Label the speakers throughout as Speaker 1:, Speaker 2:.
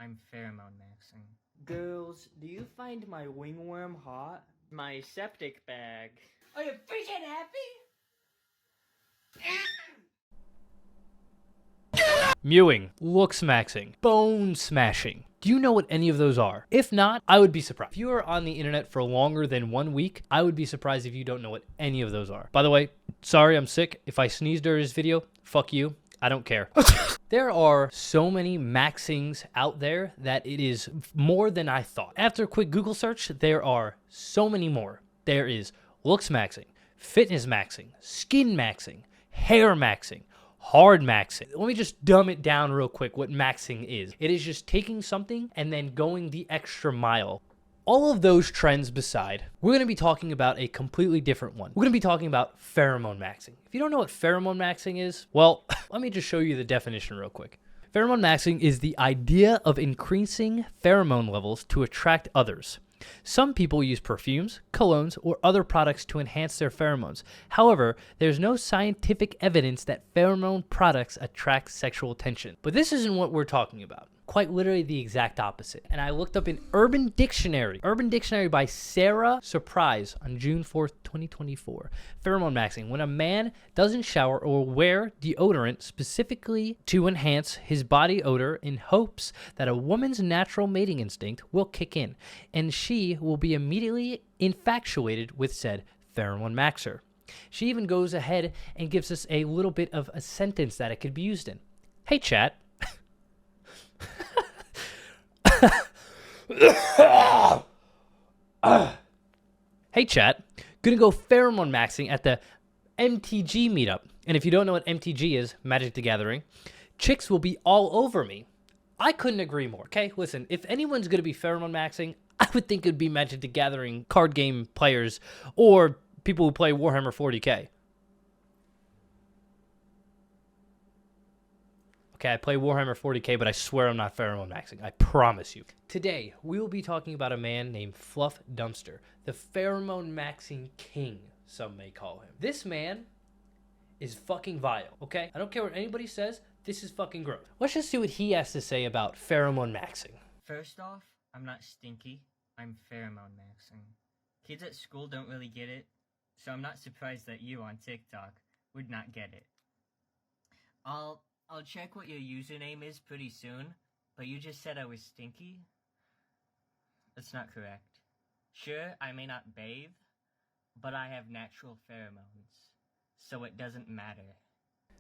Speaker 1: I'm pheromone maxing. Girls, do you find my wingworm hot? My septic bag. Are you freaking happy?
Speaker 2: Mewing, looks maxing, bone smashing. Do you know what any of those are? If not, I would be surprised. If you are on the internet for longer than 1 week, I would be surprised if you don't know what any of those are. By the way, sorry, I'm sick. If I sneeze during this video, fuck you. I don't care. There are so many maxings out there that it is more than I thought. After a quick Google search, there are so many more. There is looks maxing, fitness maxing, skin maxing, hair maxing, hard maxing. Let me just dumb it down real quick what maxing is. It is just taking something and then going the extra mile. All of those trends beside, we're going to be talking about a completely different one. We're going to be talking about pheromone maxing. If you don't know what pheromone maxing is, well, let me just show you the definition real quick. Pheromone maxing is the idea of increasing pheromone levels to attract others. Some people use perfumes, colognes, or other products to enhance their pheromones. However, there's no scientific evidence that pheromone products attract sexual attention. But this isn't what we're talking about. Quite literally the exact opposite. And I looked up in Urban Dictionary by Sarah Surprise on June 4th, 2024. Pheromone maxing, when a man doesn't shower or wear deodorant specifically to enhance his body odor in hopes that a woman's natural mating instinct will kick in, and she will be immediately infatuated with said pheromone maxer. She even goes ahead and gives us a little bit of a sentence that it could be used in. Hey, chat. Hey chat, gonna go pheromone maxing at the MTG meetup. And if you don't know what MTG is, Magic the Gathering, chicks will be all over me. I couldn't agree more, okay? Listen, if anyone's gonna be pheromone maxing, I would think it would be Magic the Gathering card game players or people who play Warhammer 40k. Okay, I play Warhammer 40k, but I swear I'm not pheromone maxing. I promise you. Today, we will be talking about a man named Fluffdumpster, the pheromone maxing king, some may call him. This man is fucking vile, okay? I don't care what anybody says. This is fucking gross. Let's just see what he has to say about pheromone maxing.
Speaker 1: First off, I'm not stinky. I'm pheromone maxing. Kids at school don't really get it, so I'm not surprised that you on TikTok would not get it. I'll check what your username is pretty soon, but you just said I was stinky? That's not correct. Sure, I may not bathe, but I have natural pheromones, so it doesn't matter.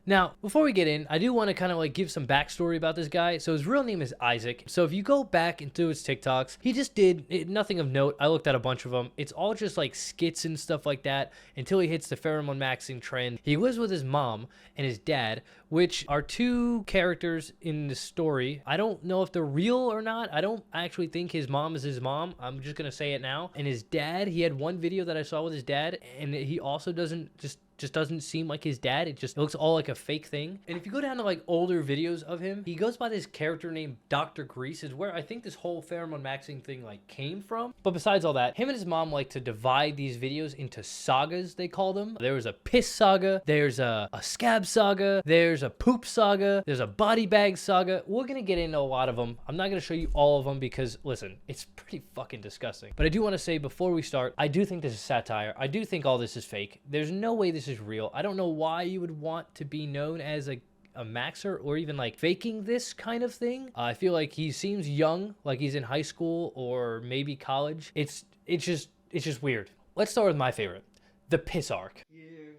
Speaker 2: Now, before we get in, I do want to kind of like give some backstory about this guy. So his real name is Isaac. So if you go back into his TikToks, he just did nothing of note. I looked at a bunch of them. It's all just like skits and stuff like that until he hits the pheromone maxing trend. He lives with his mom and his dad, which are two characters in the story. I don't know if they're real or not. I don't actually think his mom is his mom. I'm just going to say it now. And his dad, he had one video that I saw with his dad, and he also doesn't just doesn't seem like his dad. It looks all like a fake thing. And if you go down to like older videos of him, he goes by this character named Dr. Grease, is where I think this whole pheromone maxing thing like came from. But besides all that, him and his mom like to divide these videos into sagas, they call them. There was a piss saga, there's a scab saga, there's a poop saga, there's a body bag saga. We're gonna get into a lot of them. I'm not gonna show you all of them because listen, it's pretty fucking disgusting. But I do want to say before we start, I do think this is satire. I do think all this is fake. There's no way this is real. I don't know why you would want to be known as a maxer or even like faking this kind of thing. I feel like he seems young, like he's in high school or maybe college. It's just weird. Let's start with my favorite, the piss arc.
Speaker 1: Here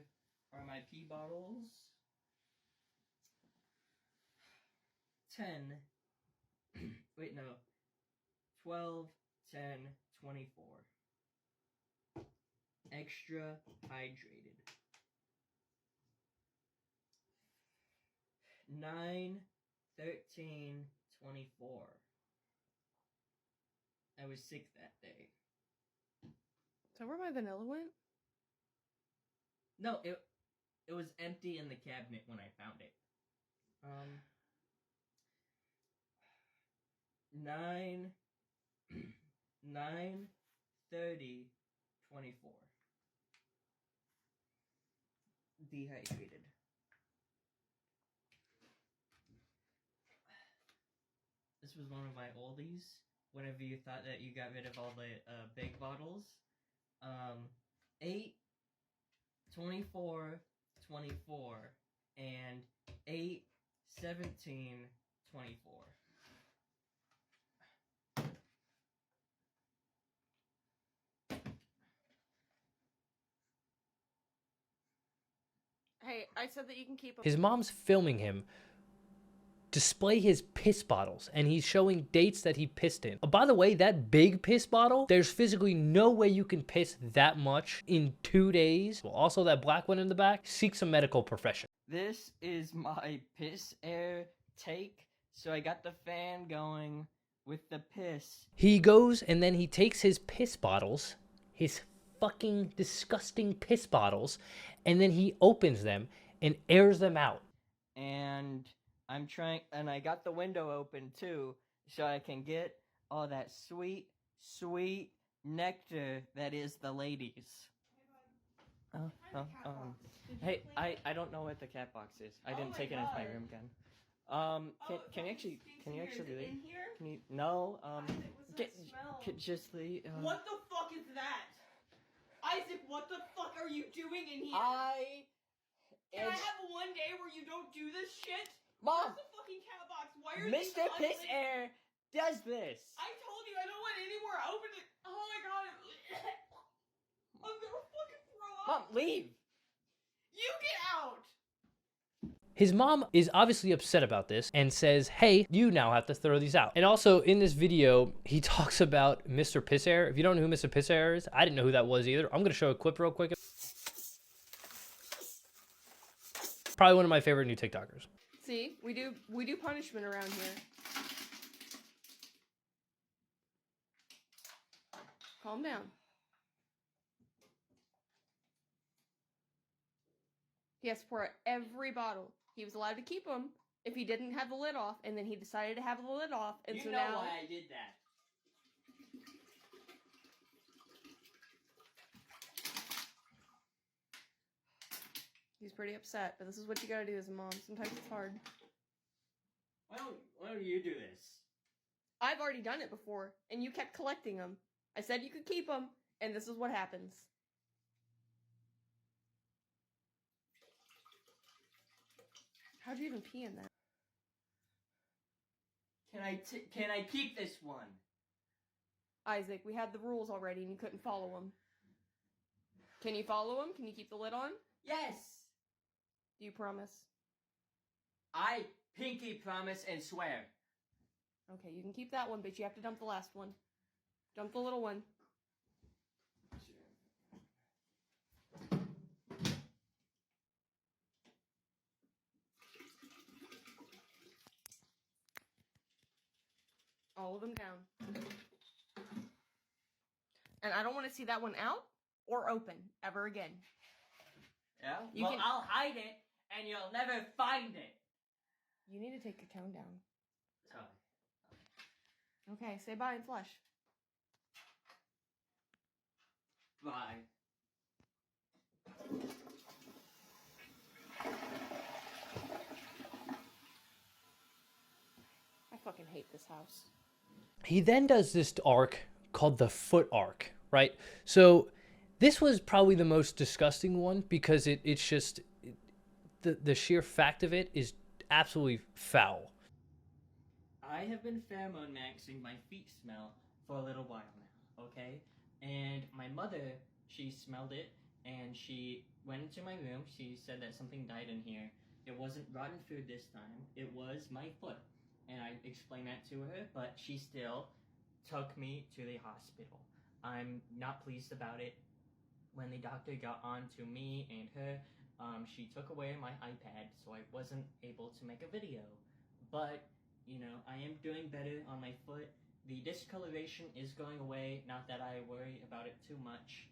Speaker 1: are my pee bottles. 10. Wait, no. 12, 10, 24. Extra hydrated. 9, 13, 24. I was sick that day.
Speaker 3: Is that where my vanilla went?
Speaker 1: No, it was empty in the cabinet when I found it. 9, 9, 30, 24. Dehydrated. As this was one of my oldies. Whenever you thought that you got rid of all the big bottles. 8, 24, 24, and 8, 17, 24.
Speaker 3: Hey, I said that you can keep them.
Speaker 2: His mom's filming him display his piss bottles, and he's showing dates that he pissed in. By the way, that big piss bottle, there's physically no way you can piss that much in 2 days. Well, also that black one in the back, seek some medical profession.
Speaker 1: This is my piss air take. So I got the fan going with the piss.
Speaker 2: He goes and then he takes his piss bottles, his fucking disgusting piss bottles, and then he opens them and airs them out.
Speaker 1: And I'm trying, and I got the window open too, so I can get all that sweet, sweet nectar that is the ladies. Hey, I don't know what the cat box is. I didn't take it into my room again. Can you actually leave?
Speaker 3: In here?
Speaker 1: Can you, no,
Speaker 3: Isaac, what's that smell?
Speaker 1: just leave.
Speaker 3: What the fuck is that? Isaac, what the fuck are you doing in here? Can I have one day where you don't do this shit?
Speaker 1: Mom!
Speaker 3: Where's the fucking cat box? Why are
Speaker 1: Mr.
Speaker 3: these
Speaker 1: Piss
Speaker 3: constantly-
Speaker 1: Air does this.
Speaker 3: I told you I don't want anywhere open it. Oh my god. I'm gonna fucking throw up.
Speaker 1: Mom, leave.
Speaker 3: You get out.
Speaker 2: His mom is obviously upset about this and says, hey, you now have to throw these out. And also in this video, he talks about Mr. Piss Air. If you don't know who Mr. Piss Air is, I didn't know who that was either. I'm going to show a clip real quick. Probably one of my favorite new TikTokers.
Speaker 3: See, we do punishment around here. Calm down. He has to pour out every bottle. He was allowed to keep them if he didn't have the lid off, and then he decided to have the lid off, and so now
Speaker 1: why I did that.
Speaker 3: he's pretty upset. But this is what you gotta do as a mom. Sometimes it's hard.
Speaker 1: Why don't you do this?
Speaker 3: I've already done it before, and you kept collecting them. I said you could keep them, and this is what happens. How'd you even pee in that?
Speaker 1: Can I keep this one?
Speaker 3: Isaac, we had the rules already, and you couldn't follow them. Can you follow them? Can you keep the lid on?
Speaker 1: Yes.
Speaker 3: Do you promise?
Speaker 1: I pinky promise and swear.
Speaker 3: Okay, you can keep that one, but you have to dump the last one. Dump the little one. All of them down. And I don't want to see that one out or open ever again.
Speaker 1: Yeah?
Speaker 3: You
Speaker 1: Well,
Speaker 3: can-
Speaker 1: I'll hide it, and you'll never find it.
Speaker 3: You need to take your tone down.
Speaker 1: Sorry.
Speaker 3: Okay, say bye and flush.
Speaker 1: Bye.
Speaker 3: I fucking hate this house.
Speaker 2: He then does this arc called the foot arc, right? So this was probably the most disgusting one because it's just the sheer fact of it is absolutely foul.
Speaker 1: I have been pheromone maxing my feet smell for a little while now, okay? And my mother, she smelled it, and she went into my room. She said that something died in here. It wasn't rotten food this time. It was my foot. And I explained that to her, but she still took me to the hospital. I'm not pleased about it. When the doctor got on to me and her, she took away my iPad, so I wasn't able to make a video. But, you know, I am doing better on my foot. The discoloration is going away, not that I worry about it too much.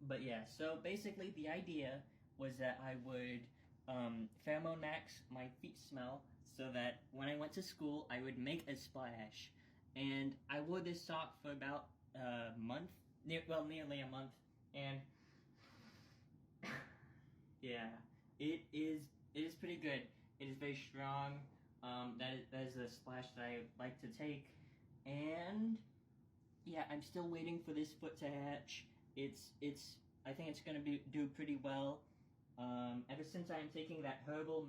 Speaker 1: But yeah, so basically the idea was that I would pheromone max my feet smell so that when I went to school, I would make a splash. And I wore this sock for about a month, nearly a month, and yeah, it is pretty good. It is very strong. That is a splash that I like to take, and yeah, I'm still waiting for this foot to hatch. I think it's gonna do pretty well. Ever since I'm taking that herbal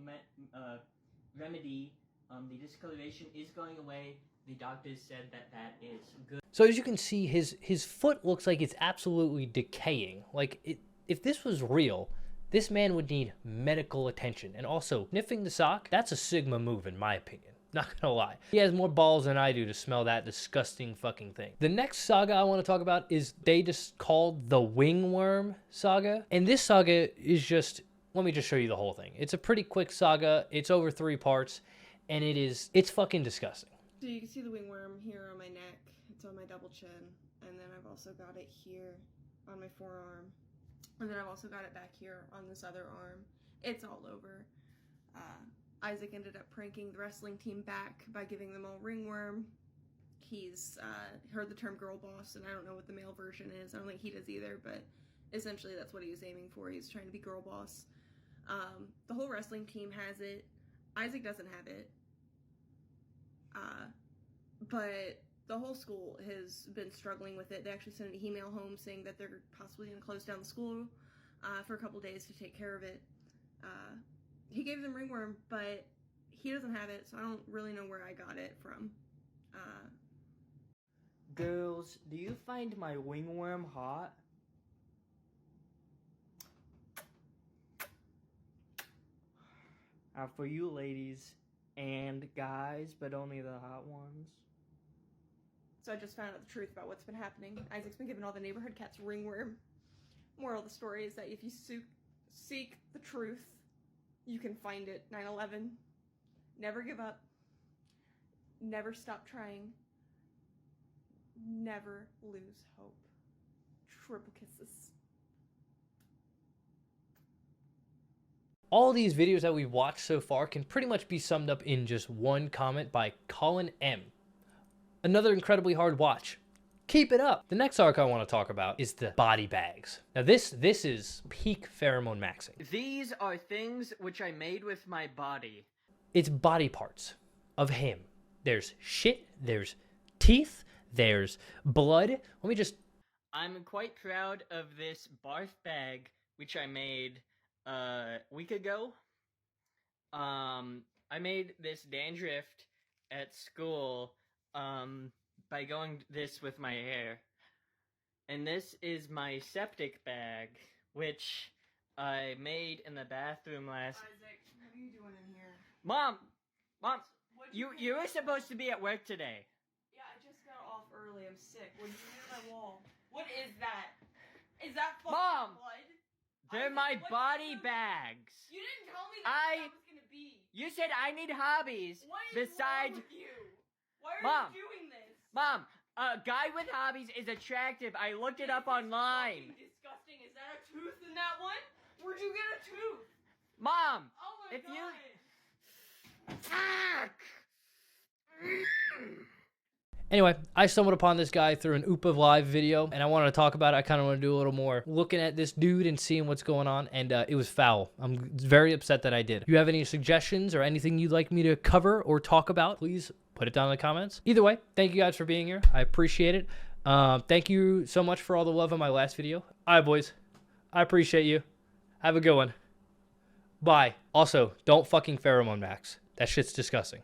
Speaker 1: remedy, the discoloration is going away. The doctors said that is good.
Speaker 2: So as you can see, his foot looks like it's absolutely decaying. Like, if this was real, this man would need medical attention. And also, sniffing the sock, that's a Sigma move in my opinion. Not gonna lie. He has more balls than I do to smell that disgusting fucking thing. The next saga I want to talk about is they just called the Wingworm saga. And this saga is just, let me just show you the whole thing. It's a pretty quick saga. It's over 3 parts. And it's fucking disgusting.
Speaker 3: So you can see the wingworm here on my neck. It's on my double chin. And then I've also got it here on my forearm. And then I've also got it back here on this other arm. It's all over. Isaac ended up pranking the wrestling team back by giving them all ringworm. He's heard the term girl boss, and I don't know what the male version is. I don't think he does either, but essentially that's what he was aiming for. He's trying to be girl boss. The whole wrestling team has it. Isaac doesn't have it. But the whole school has been struggling with it. They actually sent an email home saying that they're possibly going to close down the school for a couple days to take care of it. He gave them ringworm, but he doesn't have it, so I don't really know where I got it from.
Speaker 1: Girls, do you find my wingworm hot? For you ladies and guys, but only the hot ones.
Speaker 3: So I just found out the truth about what's been happening. Isaac's been giving all the neighborhood cats ringworm. Moral of the story is that if you seek the truth, you can find it. 9/11. Never give up. Never stop trying. Never lose hope. Triple kisses.
Speaker 2: All these videos that we've watched so far can pretty much be summed up in just one comment by Colin M. Another incredibly hard watch. Keep it up. The next arc I want to talk about is the body bags. Now this is peak pheromone maxing.
Speaker 1: These are things which I made with my body.
Speaker 2: It's body parts of him. There's shit, there's teeth, there's blood. Let me just...
Speaker 1: I'm quite proud of this barf bag which I made a week ago. I made this dandruff at school by going this with my hair. And this is my septic bag, which I made in the bathroom last...
Speaker 3: Isaac, what are you doing in here?
Speaker 1: Mom, you were supposed to be at work today.
Speaker 3: Yeah, I just got off early. I'm sick. What did you do to my wall? What is that? Is that fucking
Speaker 1: Mom!
Speaker 3: blood?
Speaker 1: They're my body bags.
Speaker 3: You didn't tell me that was gonna be.
Speaker 1: You said I need hobbies
Speaker 3: What is
Speaker 1: besides...
Speaker 3: wrong with you? Why are
Speaker 1: Mom.
Speaker 3: you doing this?
Speaker 1: Mom, a guy with hobbies is attractive. I looked it up online.
Speaker 3: Fucking disgusting. Is that a tooth in that one? Where'd you get a tooth?
Speaker 1: Mom,
Speaker 3: Oh my
Speaker 1: if
Speaker 3: god.
Speaker 1: you... Fuck!
Speaker 2: Anyway, I stumbled upon this guy through an Oopa Live video, and I wanted to talk about it. I kind of want to do a little more looking at this dude and seeing what's going on, and it was foul. I'm very upset that I did. If you have any suggestions or anything you'd like me to cover or talk about, please put it down in the comments. Either way, thank you guys for being here. I appreciate it. Thank you so much for all the love on my last video. All right, boys. I appreciate you. Have a good one. Bye. Also, don't fucking pheromone max. That shit's disgusting.